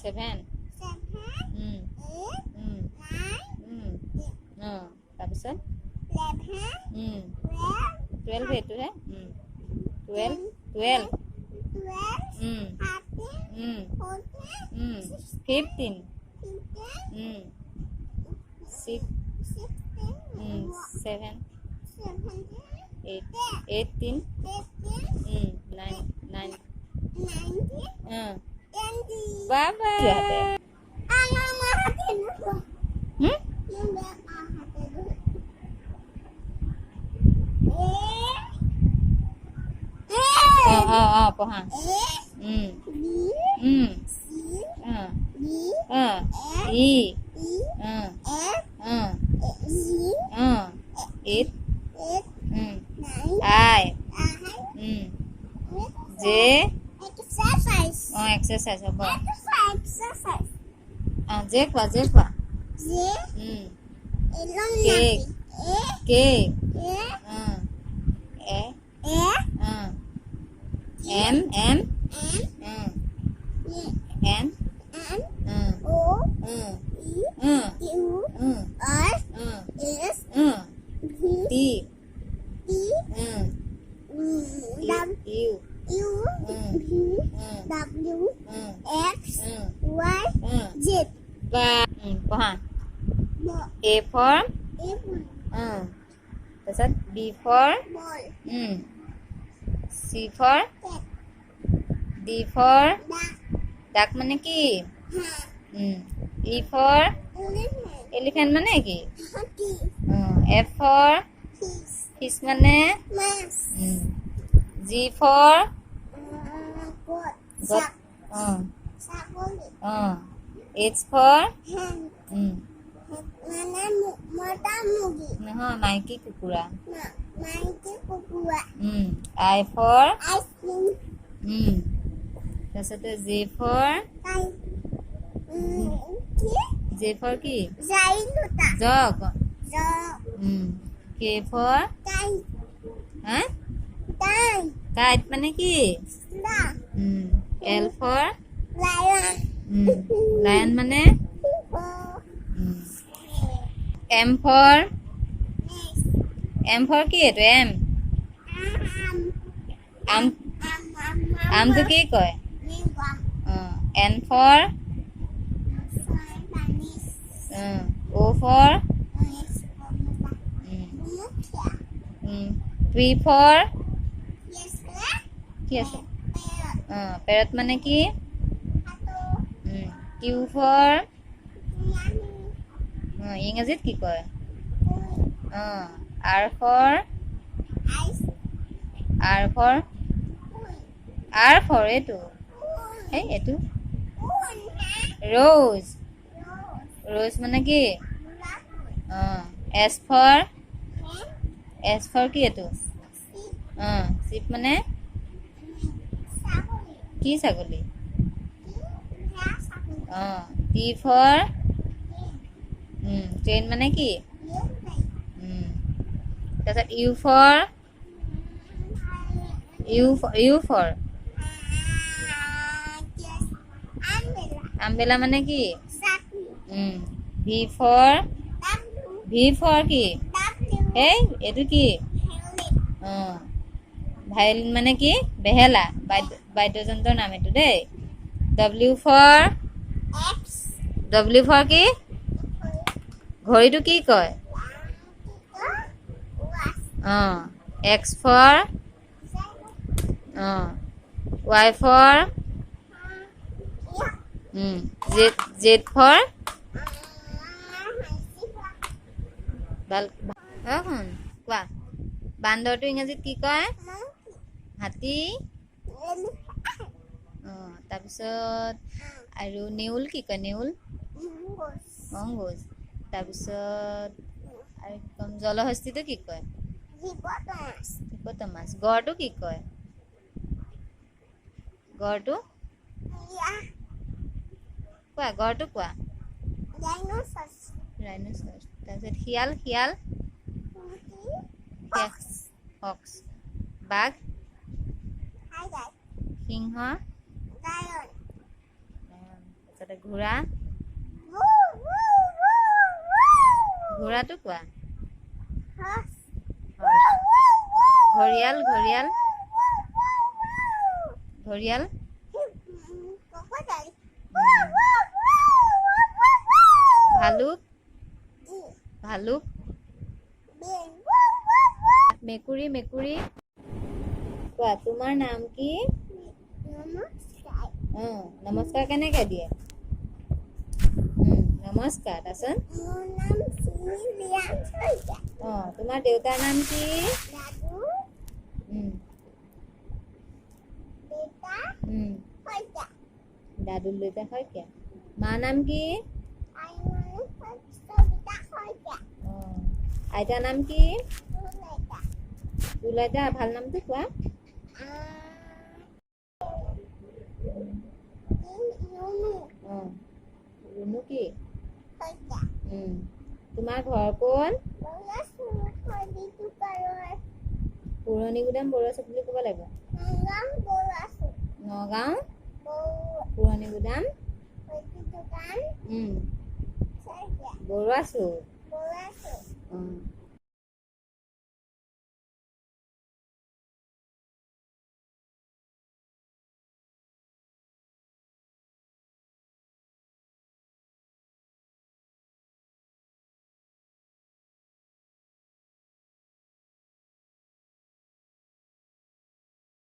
7 তাৰপিছত 12 এইটোহে 12 12 15 6 7 8 18 9 Bye-bye. Pohon. I. It. I. J. Exercise. Apa? J apa? Cake. Cake. M. N. T. W X Y Z. Pohon. A for তাৰপিছত B for Ball. C for Cat. D for Duck. duck মানে কি E for Elephant. elephant মানে কি Hockey. F for Fish. fish মানে Mouse. G for Goat. got Sagoli. H for Hen. Mana mata mugi. নহয় মাইকী কুকুৰা Maiki kukua. I for Ice cream. তাৰপিছতে J for Kai. J for কি Zailuta. jog Zo. K for Kai. হা Kai. kite মানে কি Da. L for Lion. lion মানে Oh. M for Yes. M for কি এইটো M Am. আমটো কি কয় Lingua. N for Spanish. O for Yes. Mukia. P for Yes. কি আছে parrot মানে কি Hato. Q for Yummy. ইংৰাজীত কি কয় R for Ice. R for এইটো এই এইটো rose মানে কি S for কি এইটো sheep মানে কি ছাগলী T for train মানে কি তাৰপিছত U for umbrella মানে কি V for কি এই এইটো কি ভায়লিন মানে কি বেহেলা বাদ্যযন্ত্ৰৰ নাম এইটো দেই W for কি ঘড়ীটো কি কয় X for Y for Z for শুন কোৱা বান্দৰটো ইংৰাজীত কি কয় হাতী তাৰপিছত আৰু নেউল কি কয় নেউল মংগোজ তাৰপিছত আৰু কি ক'ম জলহস্তীটো কি কয় হিপ'পটামাছ গড়টো কি কয় গড়টো কোৱা গড়টো কোৱা ৰাইন'চৰাছ তাৰপিছত শিয়াল ফক্স বাঘ সিংহ তাৰপিছতে ঘোঁৰা ঘোঁৰাটো কোৱা ঘঁৰিয়াল ঘঁৰিয়াল ঘঁৰিয়াল ভালুক ভালুক মেকুৰী মেকুৰী কোৱা তোমাৰ নাম কি নমস্কাৰ কেনেকে দিয়ে নমস্কাৰ তাৰপিছত তোমাৰ দেউতাৰ নাম কি দাদুল দেউতা শইকীয়া মাৰ নাম কি আইতাৰ নাম কি তুলাইতা ভাল নামটো কোৱা ৰুনু কি তোমাৰ ঘৰ কোন পুৰণি গুদাম বৰুৱা চুক বুলি ক'ব লাগিব নগাঁও পুৰণি গুদাম বৰুৱা চুক